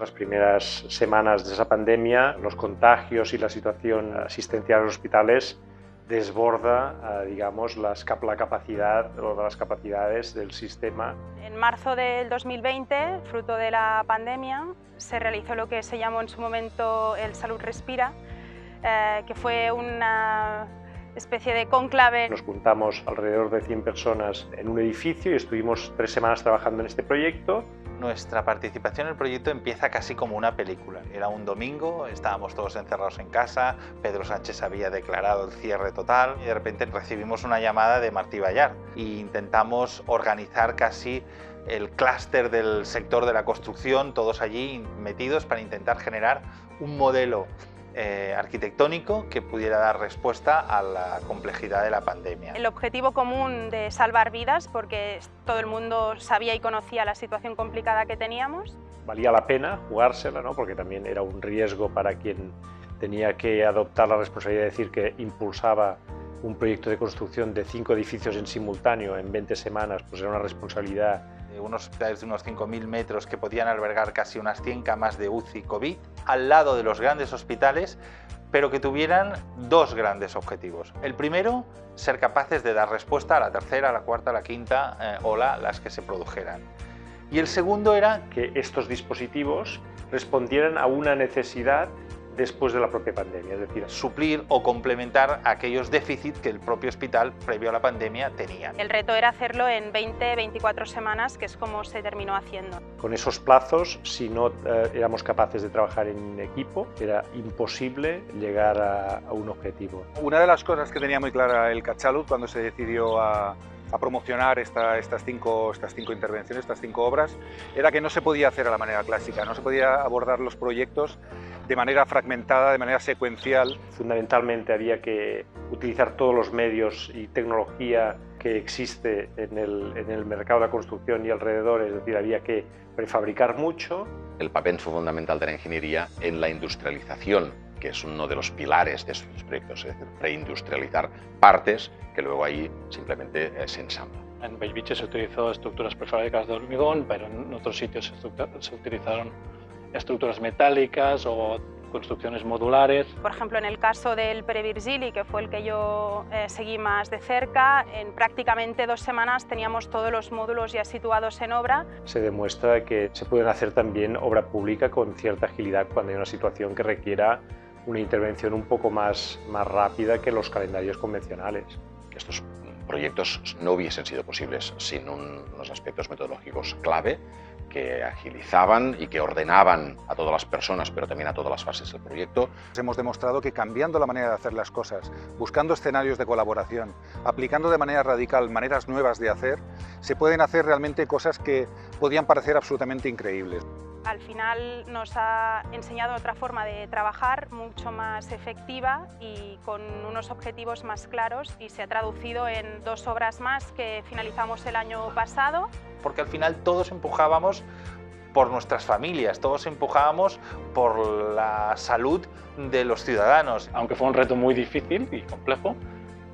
Las primeras semanas de esa pandemia, los contagios y la situación asistencial en los hospitales desborda, digamos, la capacidad o las capacidades del sistema. En marzo del 2020, fruto de la pandemia, se realizó lo que se llamó en su momento el Salud Respira, que fue una especie de cónclave. Nos juntamos alrededor de 100 personas en un edificio y estuvimos 3 semanas trabajando en este proyecto. Nuestra participación en el proyecto empieza casi como una película. Era un domingo, estábamos todos encerrados en casa, Pedro Sánchez había declarado el cierre total y de repente recibimos una llamada de Martí Ballart e intentamos organizar casi el clúster del sector de la construcción, todos allí metidos para intentar generar un modelo arquitectónico que pudiera dar respuesta a la complejidad de la pandemia. El objetivo común de salvar vidas, porque todo el mundo sabía y conocía la situación complicada que teníamos. Valía la pena jugársela, ¿no? Porque también era un riesgo para quien tenía que adoptar la responsabilidad de decir que impulsaba un proyecto de construcción de 5 edificios en simultáneo en 20 semanas, pues era una responsabilidad. Unos hospitales de unos 5.000 metros que podían albergar casi unas 100 camas de UCI COVID, al lado de los grandes hospitales, pero que tuvieran 2 grandes objetivos. El primero, ser capaces de dar respuesta a la tercera, a la cuarta, a la quinta ola, las que se produjeran. Y el segundo era que estos dispositivos respondieran a una necesidad después de la propia pandemia, es decir, suplir o complementar aquellos déficits que el propio hospital previo a la pandemia tenía. El reto era hacerlo en 20-24 semanas, que es como se terminó haciendo. Con esos plazos, si no éramos capaces de trabajar en equipo, era imposible llegar a un objetivo. Una de las cosas que tenía muy clara el CATSalut cuando se decidió a promocionar estas cinco intervenciones, estas 5 obras, era que no se podía hacer a la manera clásica, no se podía abordar los proyectos de manera fragmentada, de manera secuencial. Fundamentalmente había que utilizar todos los medios y tecnología que existe en el mercado de la construcción y alrededor, es decir, había que prefabricar mucho. El papel fundamental de la ingeniería en la industrialización, que es uno de los pilares de estos proyectos, es decir, reindustrializar partes que luego ahí simplemente se ensamblan. En Bellvitge se utilizó estructuras prefabricadas de hormigón, pero en otros sitios se utilizaron estructuras metálicas o construcciones modulares. Por ejemplo, en el caso del Pere Virgili, que fue el que yo seguí más de cerca, en prácticamente 2 semanas teníamos todos los módulos ya situados en obra. Se demuestra que se pueden hacer también obra pública con cierta agilidad cuando hay una situación que requiera una intervención un poco más rápida que los calendarios convencionales. Estos proyectos no hubiesen sido posibles sin unos aspectos metodológicos clave que agilizaban y que ordenaban a todas las personas, pero también a todas las fases del proyecto. Hemos demostrado que cambiando la manera de hacer las cosas, buscando escenarios de colaboración, aplicando de manera radical maneras nuevas de hacer, se pueden hacer realmente cosas que podían parecer absolutamente increíbles. Al final nos ha enseñado otra forma de trabajar mucho más efectiva y con unos objetivos más claros, y se ha traducido en 2 obras más que finalizamos el año pasado. Porque al final todos empujábamos por nuestras familias, todos empujábamos por la salud de los ciudadanos. Aunque fue un reto muy difícil y complejo,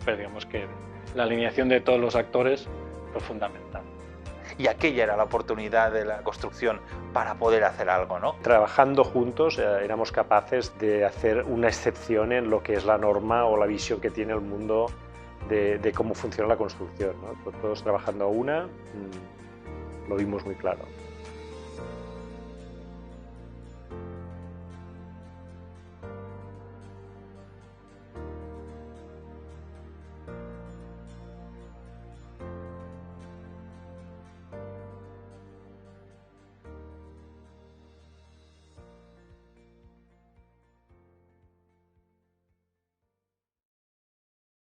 pero digamos que la alineación de todos los actores fue fundamental. Y aquella era la oportunidad de la construcción para poder hacer algo, ¿no? Trabajando juntos éramos capaces de hacer una excepción en lo que es la norma o la visión que tiene el mundo de cómo funciona la construcción, ¿no? Todos trabajando a una, lo vimos muy claro.